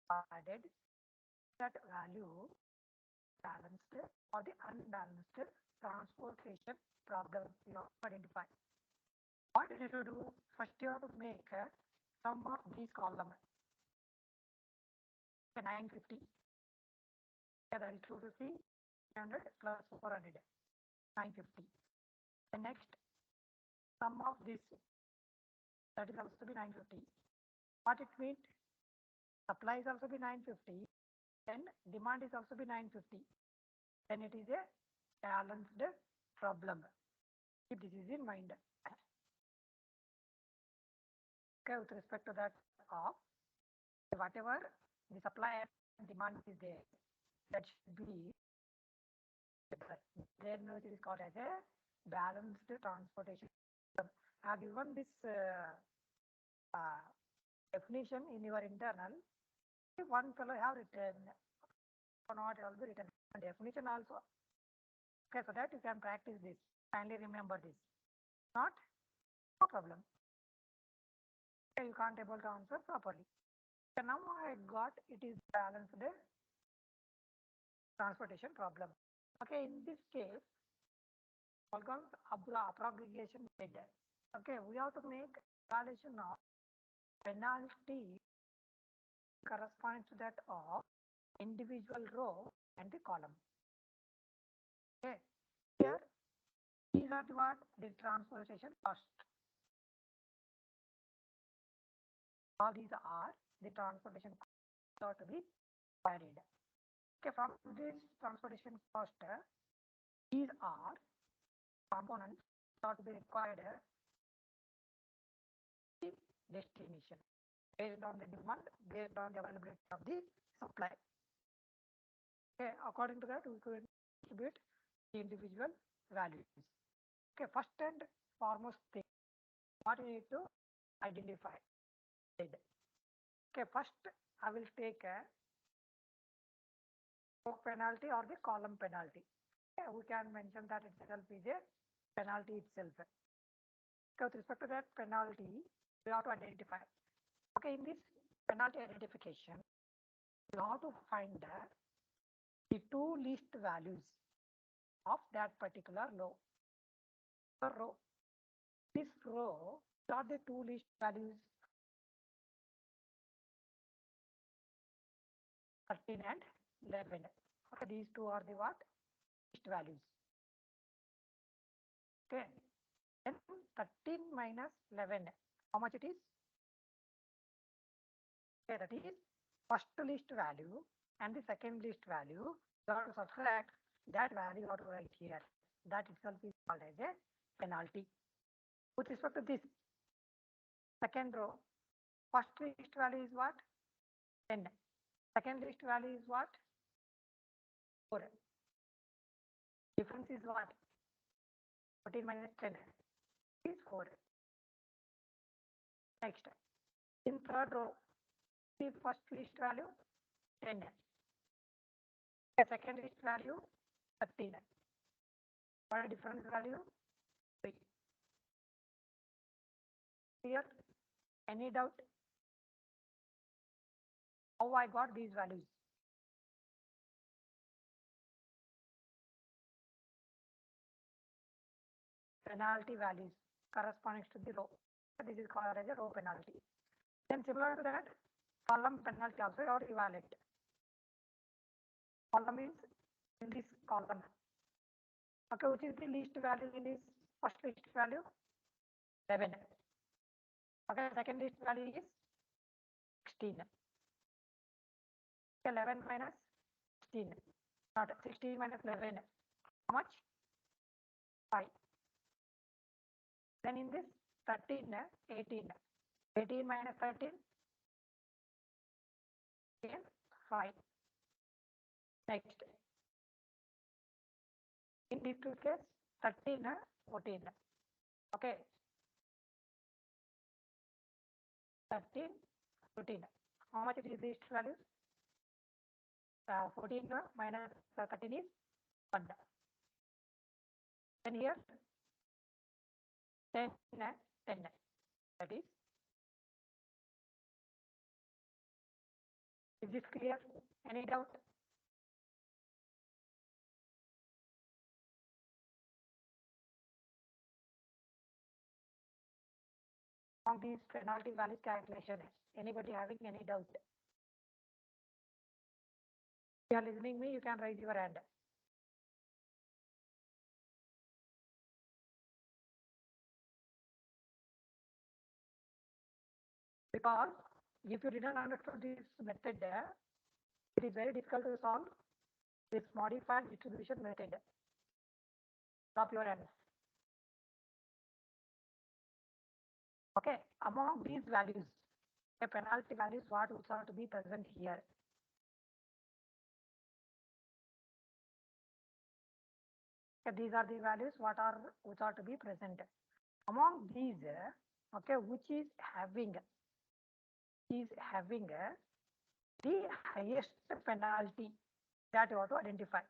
provided that value balanced or the unbalanced transportation problem you have to identify. What you need to do? First, you have to make a sum of these columns. 950. Yeah, that is 250, 300 plus 400. 950. The next sum of this, that is also be 950. What it means? Supply is also be 950. Then demand is also be 950. Then it is a balanced problem. Keep this is in mind. Okay, with respect to that of whatever the supply and demand is there, that should be then it is called as a balanced transportation system. I have given this definition in your internal. One fellow have written or not also written definition also. Okay, so that you can practice this. Kindly remember this. Not no problem. Okay, you can't able to answer properly. So now I got it is balanced transportation problem. Okay, in this case, Volcans abrogation made. Okay, we have to make evaluation of penalty corresponds to that of individual row and the column. Okay, here these are the what the transportation cost. All these are the transportation cost to be varied. Okay, from this transportation cost, these are components that be required in destination based on the demand, based on the availability of the supply. Okay, according to that, we could distribute the individual values. Okay, first and foremost thing, what we need to identify. Okay, first I will take a row penalty or the column penalty. Okay, we can mention that itself is a penalty itself. Okay, with respect to that penalty, we have to identify. Okay, in this penalty identification, you have to find the two least values of that particular row. This row are the two least values 13 and 11. Okay, these two are the what? Least values. Okay, then 13 minus 11. How much it is? Okay, that is first least value and the second least value. You have to subtract that value you have to write here. That itself is called as a penalty. With respect to this second row, first least value is what? 10. Second least value is what? 4. Difference is what? 14 minus 10 is 4. Next, in third row, the first least value 10. The second least value 13. What difference value? 3. Here, any doubt? How I got these values? Penalty values corresponding to the row. This is called as a row penalty. Then similar to that, column penalty also you have to evaluate. Column is in this column. Okay, which is the least value in this first least value? 11. Okay, second least value is 16. 11 minus 16. Not 16 minus 11. How much? 5. Then in this 13, 18. 18 minus 13. Again 5. Next. In these two cases, 13, 14. Okay. 13, 14. How much it is this value? 14 minus 13 is 1. Then here 10, 10. That is Is this clear? Any doubt? On these penalty value calculation, anybody having any doubt? If you are listening me, you can raise your hand. Because if you didn't understand this method, it is very difficult to solve this modified distribution method. Drop your hands. Okay, among these values, the penalty values what would have to be present here. Okay, these are the values what are which are to be present. Among these, okay, which is having the highest penalty that you have to identify.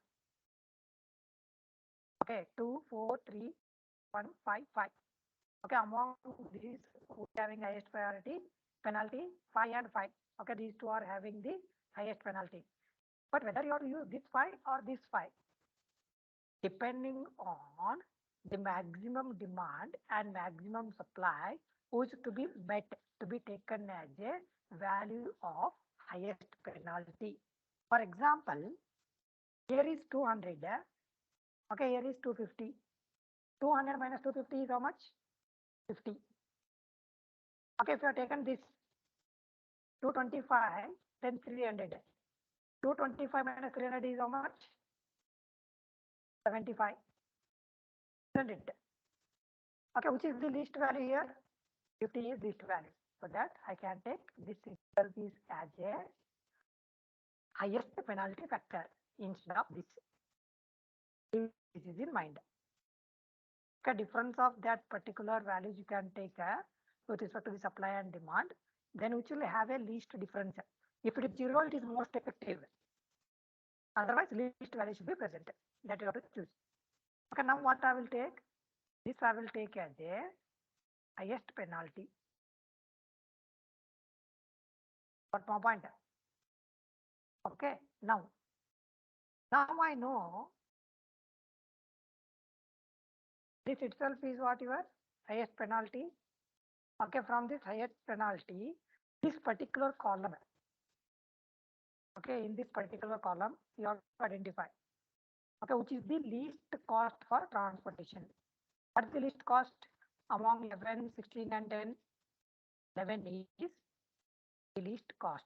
Okay, 2, 4, 3, 1, 5, 5. Okay, among these who having highest priority penalty 5 and 5. Okay, these two are having the highest penalty. But whether you have to use this 5 or this 5, depending on the maximum demand and maximum supply, which to be met to be taken as a value of highest penalty. For example, here is 200. Okay, here is 250. 200 minus 250 is how much? 50. Okay, if you have taken this 225, then 300. 225 minus 300 is how much? 75. Isn't it? Okay, which is the least value here? 50 is least value. So that I can take this itself is as a highest penalty factor instead of this. This is in mind. Okay, difference of that particular values you can take with respect to the supply and demand, then which will have a least difference. If it is 0, it is most effective. Otherwise, least value should be present. That you have to choose. Okay, now what I will take? This I will take as a highest penalty. Got my point? Okay, now I know this itself is what your highest penalty. Okay, from this highest penalty, this particular column. Okay, in this particular column, you have to identify. Okay, which is the least cost for transportation. What is the least cost among 11, 16, and 10? 11 is the least cost.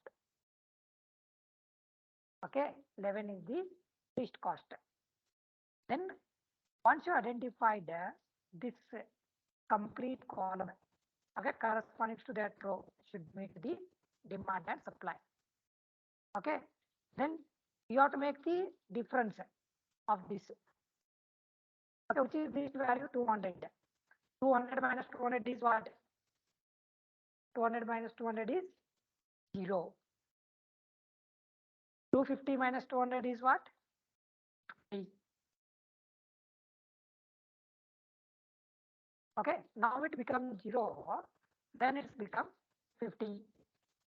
Okay, 11 is the least cost. Then once you identified this complete column, okay, corresponding to that row should meet the demand and supply. Okay, then you have to make the difference of this. Okay, which is this value 200. 200 minus 200 is what? 200 minus 200 is 0. 250 minus 200 is what? 3. Okay, now it becomes 0, then it's become 50.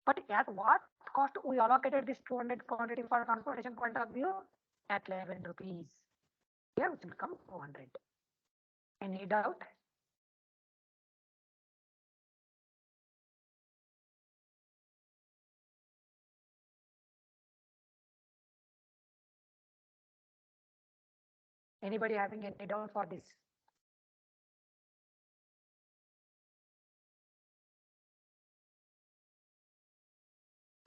But at what cost we allocated this 200 quantity for transportation point of view? At 11 rupees. Here it will become 200. Any doubt? Anybody having any doubt for this?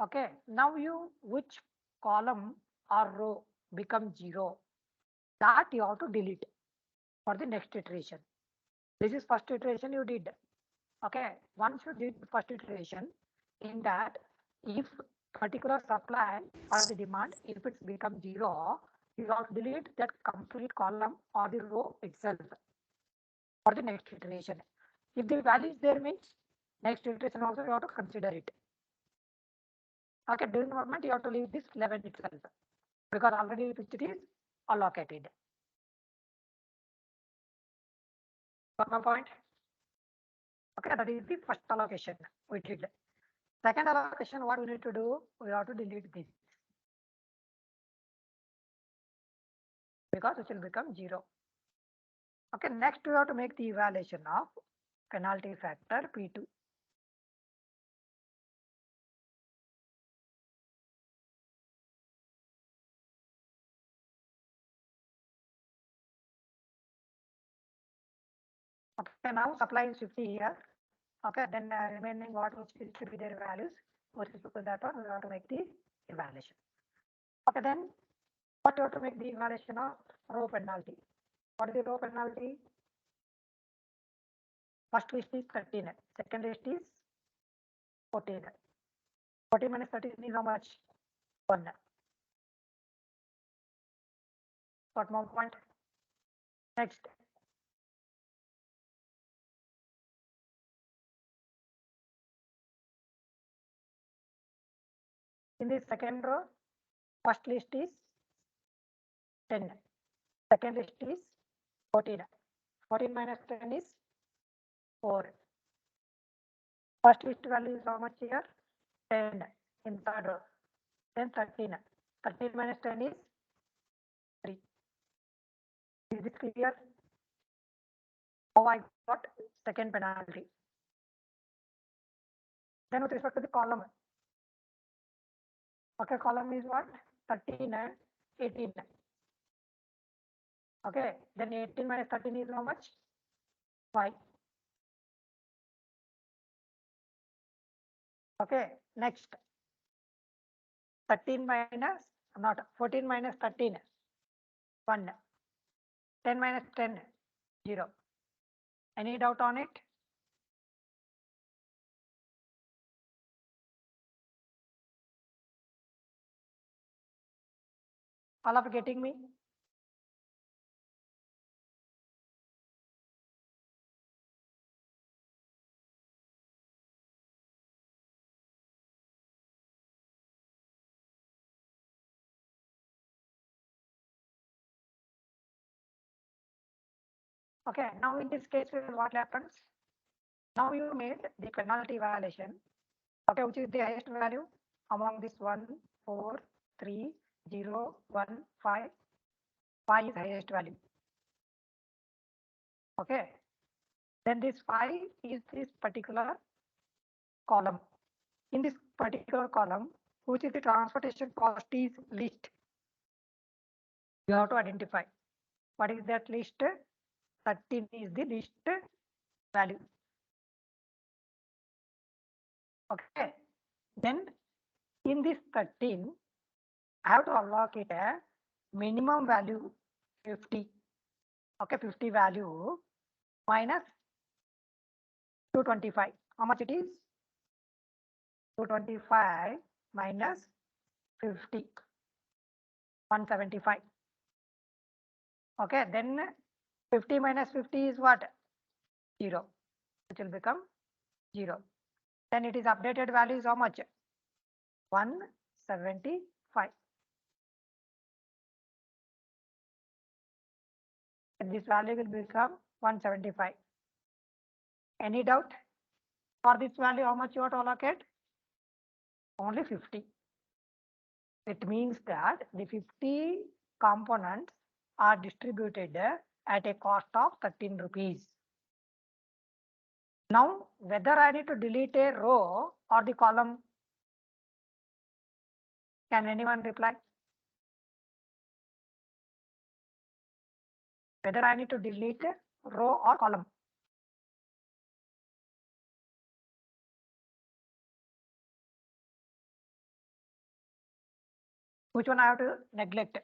Okay, now which column or row becomes 0, that you have to delete for the next iteration. This is first iteration you did. Okay, once you did the first iteration, in that if particular supply or the demand, if it's become 0, you have to delete that complete column or the row itself for the next iteration. If the value is there means next iteration also you have to consider it. Okay, during the moment you have to leave this 11 itself because already it is allocated. Got my point? Okay, that is the first allocation we did. Second allocation, what we need to do? We have to delete this because it will become 0. Okay, next we have to make the evaluation of penalty factor P2. Okay, now supply is 50 here. Okay, then remaining what which is to be their values, what is to that one, we have to make the evaluation. Okay, then what you have to make the evaluation of row penalty. What is the row penalty? First list is 13, second list is 14. 14 minus 13 is how much? 1. Got more point? Next. In the second row, first list is 10. Second list is 14. 14 minus 10 is 4. First list value is how much here? 10 in third row. Then 13. 13 minus 10 is 3. Is it clear? How I got second penalty. Then with respect to the column. Okay, column is what? 13 and 18. Okay, then 18 minus 13 is how much? 5. Okay, next 13 minus, not 14 minus 13, 1. 10 minus 10, 0. Any doubt on it? All of you getting me? Okay, now in this case, what happens? Now you made the penalty violation. Okay, which is the highest value among this 1, 4, 3, 0, 1, 5. 5 is highest value. Okay, then this 5 is this particular column. In this particular column, which is the transportation cost is list. You have to identify what is that list. 13 is the list value. Okay, then in this 13, I have to allocate a minimum value 50. Okay, 50 value minus 225. How much it is? 225 minus 50, 175. Okay, then 50 minus 50 is what? 0, which will become 0. Then it is updated value is how much? 175. And this value will become 175. Any doubt? For this value, how much you have to allocate? Only 50. It means that the 50 components are distributed at a cost of 13 rupees. Now, whether I need to delete a row or the column, can anyone reply? Whether I need to delete a row or column. Which one I have to neglect?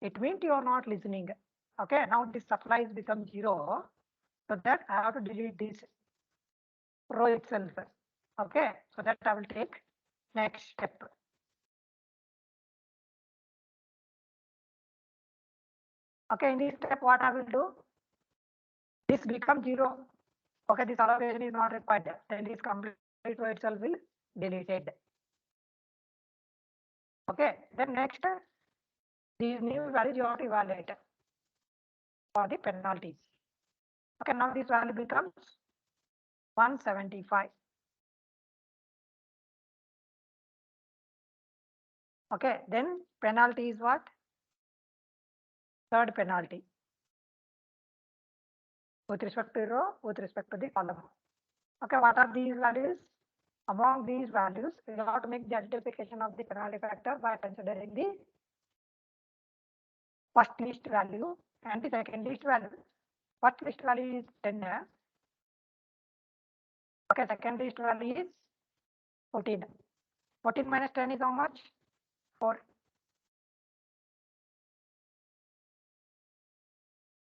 It means you are not listening. Okay, now this supplies become 0. So that I have to delete this row itself. Okay, so that I will take next step. Okay, in this step, what I will do? This becomes 0. Okay, this allocation is not required. Then this complete row itself will deleted. Okay, then next, these new values you have to evaluate for the penalties. Okay, now this value becomes 175. Okay, then penalty is what? Third penalty with respect to row, with respect to the column. Okay, what are these values? Among these values, we have to make the identification of the penalty factor by considering the first least value and the second least value. First least value is 10. Okay, second least value is 14. 14 minus 10 is how much? 4.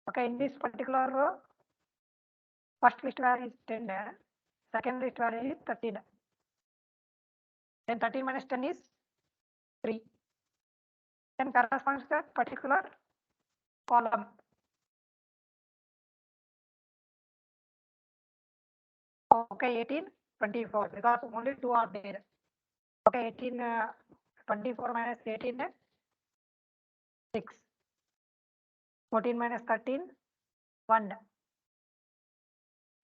Okay, in this particular row, first least value is 10. Second least value is 13. Then 13 minus 10 is 3. Then corresponds to that particular column. Okay, 18, 24, because only 2 are there. Okay, 18, 24 minus 18, 6. 14 minus 13, 1.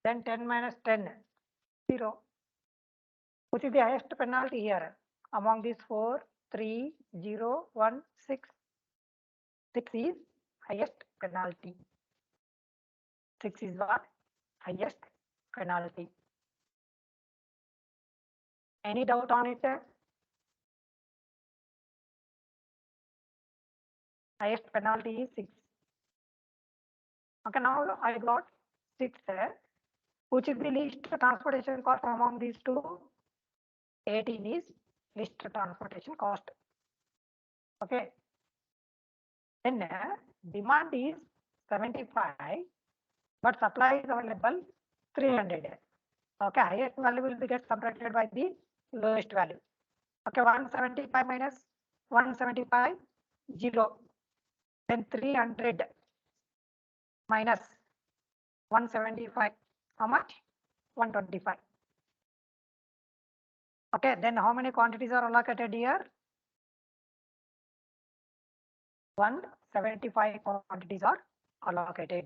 Then 10 minus 10, 0. Which is the highest penalty here? Among these 4, 3, 0, 1, 6. 6 is highest penalty. 6 is what? Highest penalty. Any doubt on it? Highest penalty is 6. Okay, now I got 6 there. Which is the least transportation cost among these two? 18 is least transportation cost. Okay. Then demand is 75, but supply is available 300. Okay, highest value will be get subtracted by the lowest value. Okay, 175 minus 175, 0. Then 300 minus 175, how much? 125. Okay, then how many quantities are allocated here? 175 quantities are allocated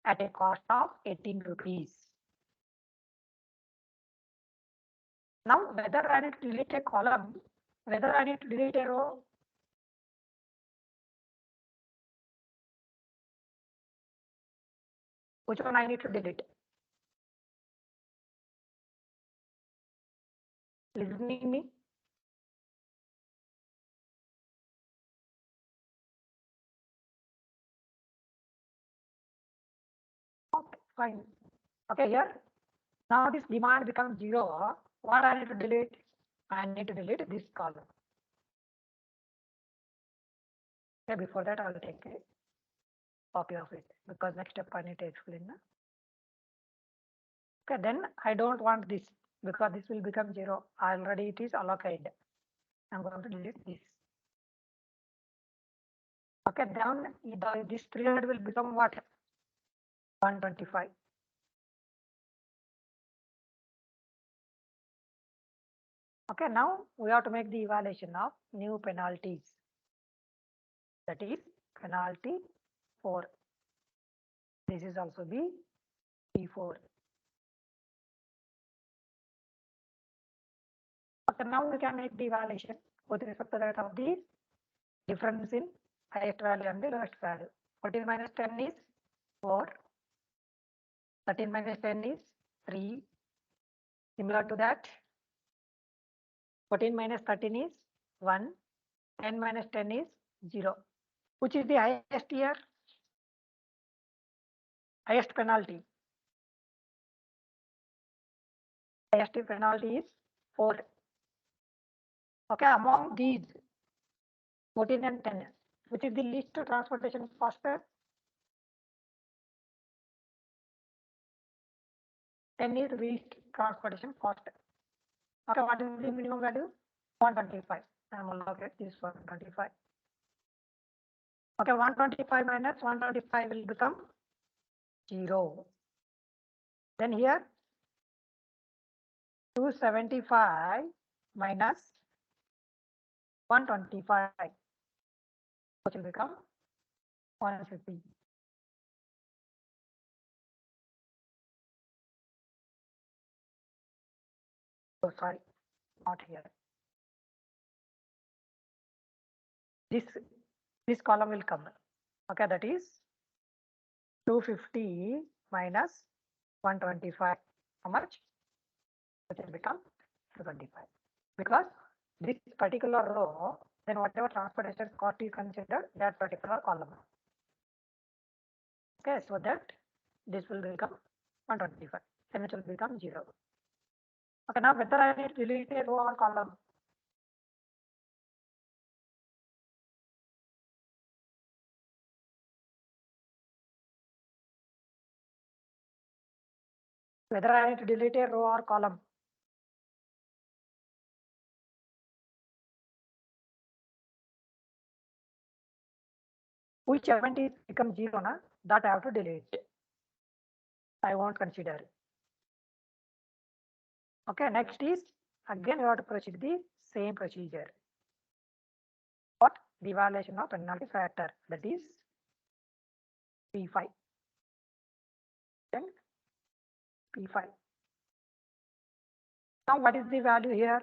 at a cost of 18 rupees. Now, whether I need to delete a column, whether I need to delete a row, which one I need to delete? Listening me? Okay, fine. Okay, here. Now this demand becomes 0. What I need to delete? I need to delete this column. Okay, before that I will take a copy of it because next step I need to explain. Okay, then I don't want this because this will become 0. Already it is allocated. I'm going to delete this. Okay, down this 300 will become what? 125. Okay, now we have to make the evaluation of new penalties. That is penalty 4. This is also the P4. Okay, now we can make the evaluation with respect to that of the difference in highest value and the lowest value. 14 minus 10 is 4. 13 minus 10 is 3. Similar to that, 14 minus 13 is 1. 10 minus 10 is 0. Which is the highest here? Highest penalty. Highest penalty is 4. Okay, among these 14 and 10, which is the least transportation cost? 10 is least transportation cost. Okay, what is the minimum value? 125. I am allocate this 125. Okay, 125 minus 125 will become 0. Then here 275 minus 125, which will become 150. Oh, sorry, not here. This this column will come. Okay, that is 250 minus 125. How much? It will become 225. Because this particular row, then whatever transportation cost is considered, that particular column. Okay, so that this will become 125. Then it will become 0. Okay, now whether I need to delete a row or column. Whether I need to delete a row or column. Which element is become 0, na, that I have to delete. I won't consider. Okay, next is again you have to proceed the same procedure. What? The evaluation of penalty factor, that is P5. Then P5. Now what is the value here?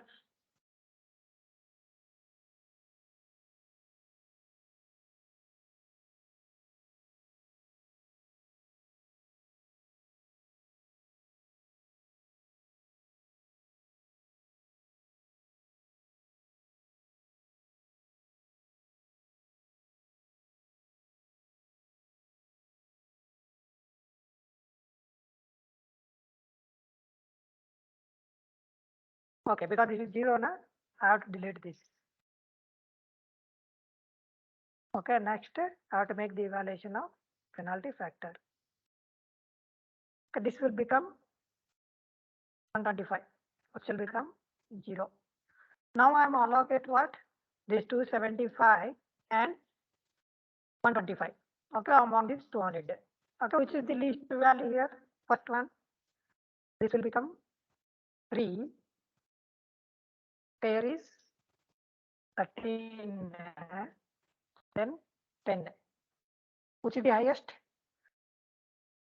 Okay, because this is 0, na, I have to delete this. Okay, next I have to make the evaluation of penalty factor. Okay, this will become 125, which will become 0. Now I am allocate what? This 275 and 125. Okay, among this 200. Okay, which is the least value here? First one. This will become 3. There is 13, then 10. Which is the highest?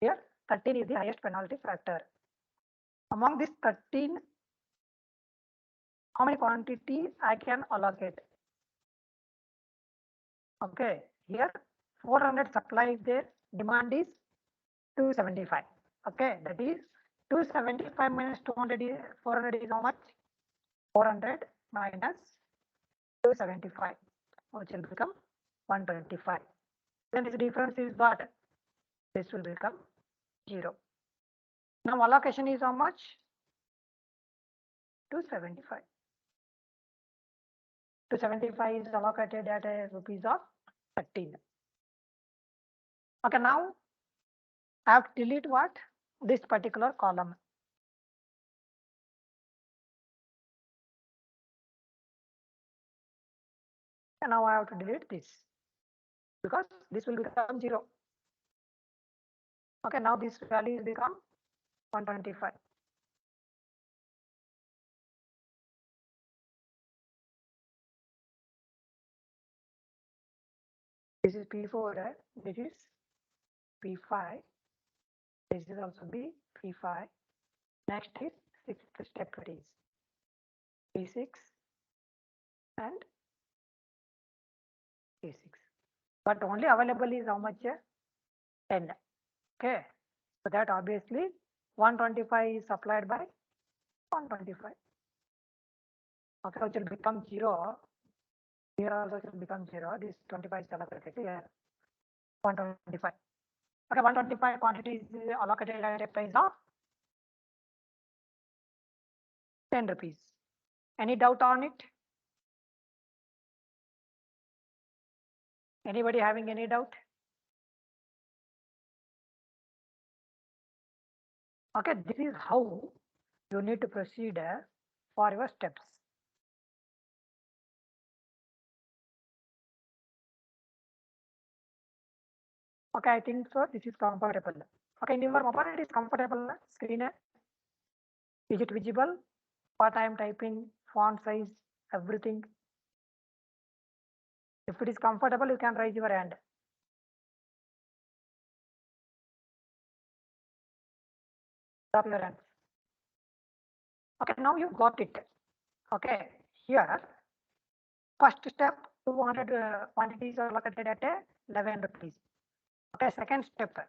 Here, 13 is the highest penalty factor. Among this 13, how many quantity I can allocate? Okay, here 400 supply is there, demand is 275. Okay, that is 275 minus 200 is 400 is how much? 400 minus 275, which will become 125. Then this difference is what? This will become 0. Now allocation is how much? 275. 275 is allocated at a rupees of 13. Okay, now I have to delete what? This particular column. And now I have to delete this because this will become 0. Okay, now this value will become 125. This is P4, right? This is P5. This is also be P5. Next is sixth step, it is P6 and P6. But only available is how much? 10. Okay. So that obviously 125 is supplied by 125. Okay, which will become 0. Here also it will become 0. This 25 is allocated here. 125. Okay, 125 quantity is allocated at a price of 10 rupees. Any doubt on it? Anybody having any doubt? Okay, this is how you need to proceed for your steps. Okay, I think so. This is comfortable. Okay, in your mobile it is comfortable screen. Is it visible? What I am typing, font size, everything. If it is comfortable, you can raise your hand. Drop your hand. Okay, now you got it. Okay, here first step 200 quantities are located at 11 rupees. Okay, second step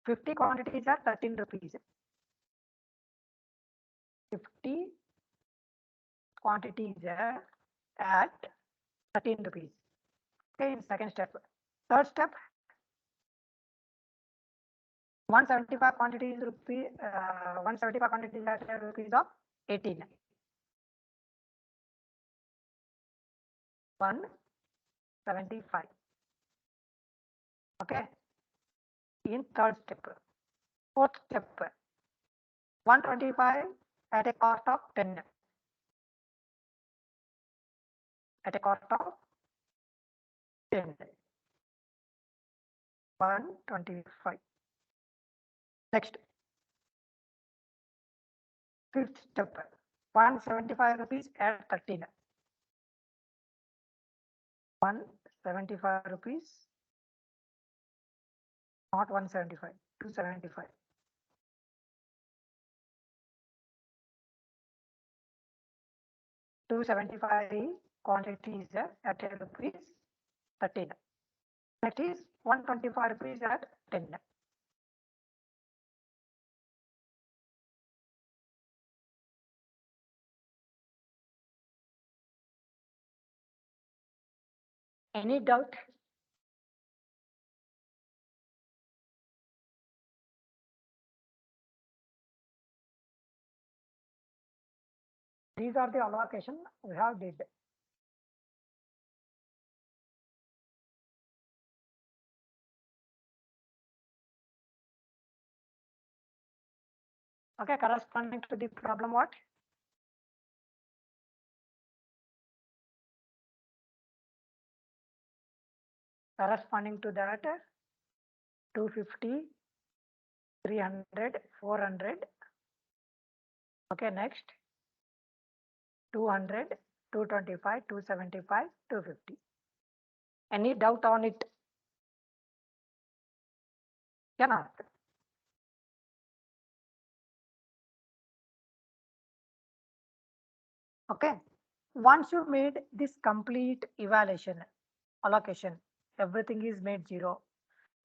50 quantities are 13 rupees. 50 quantities at 13 rupees. Okay, in second step. Third step 175 quantities rupee 175 quantities at rupees of 18. 175. Okay, in third step. Fourth step 125 at a cost of 10. At a cost of 10. 125. Next, fifth step 175 rupees at 13. 175 rupees, not 175, 275. 275 quantities at rupees 13. That is 125 rupees at 10. Any doubt? These are the allocation we have did. Okay, corresponding to the problem what? Corresponding to that 250, 300, 400. Okay, next 200, 225, 275, 250. Any doubt on it? Cannot. Okay. Once you made this complete evaluation, allocation, everything is made zero.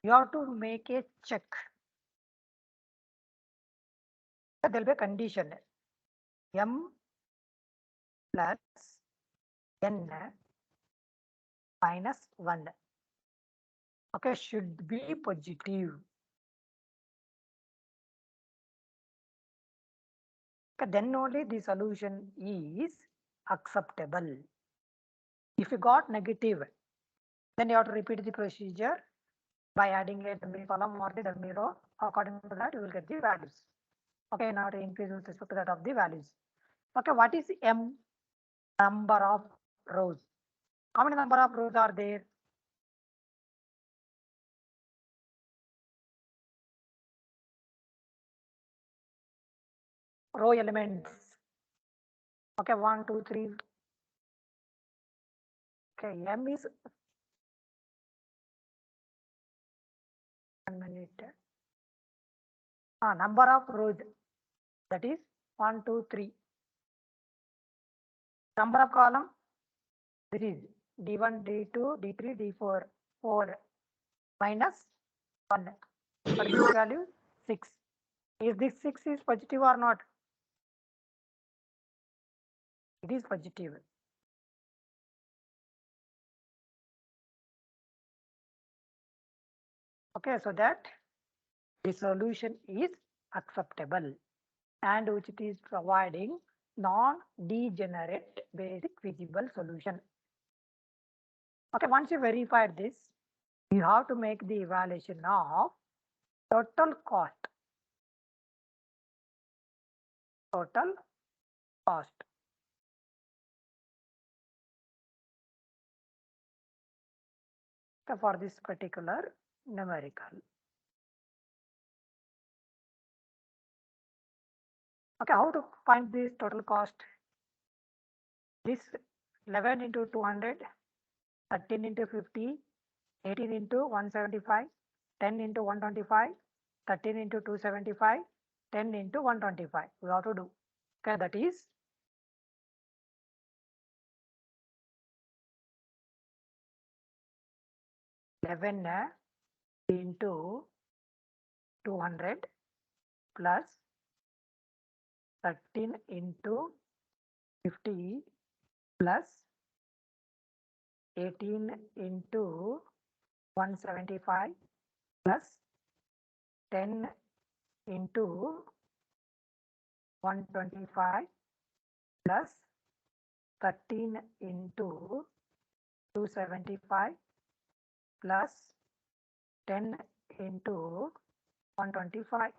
You have to make a check. There will be a condition M plus N minus 1. Okay, should be positive. Okay, then only the solution is acceptable. If you got negative, then you have to repeat the procedure by adding a dummy column or the dummy row. According to that, you will get the values. Okay, now to increase with respect to that of the values. Okay, what is M? Number of rows. How many number of rows are there? Row elements. Okay, 1, 2, 3. Okay, M is 1 minute. Number of rows, that is 1, 2, 3. Number of column, this is D1, D2, D3, D4, 4 minus 1. What is this value? 6. Is this 6 is positive or not? It is positive. Okay, so that the solution is acceptable and which it is providing non-degenerate basic feasible solution. Okay, once you verify this, you have to make the evaluation of total cost. Total cost. Okay, for this particular numerical. Okay, how to find this total cost? This 11 into 200, 13 into 50, 18 into 175, 10 into 125, 13 into 275, 10 into 125. We have to do. Okay, that is 11 into 200 plus 13 into 50 plus 18 into 175 plus 10 into 125 plus 13 into 275 plus 10 into 125.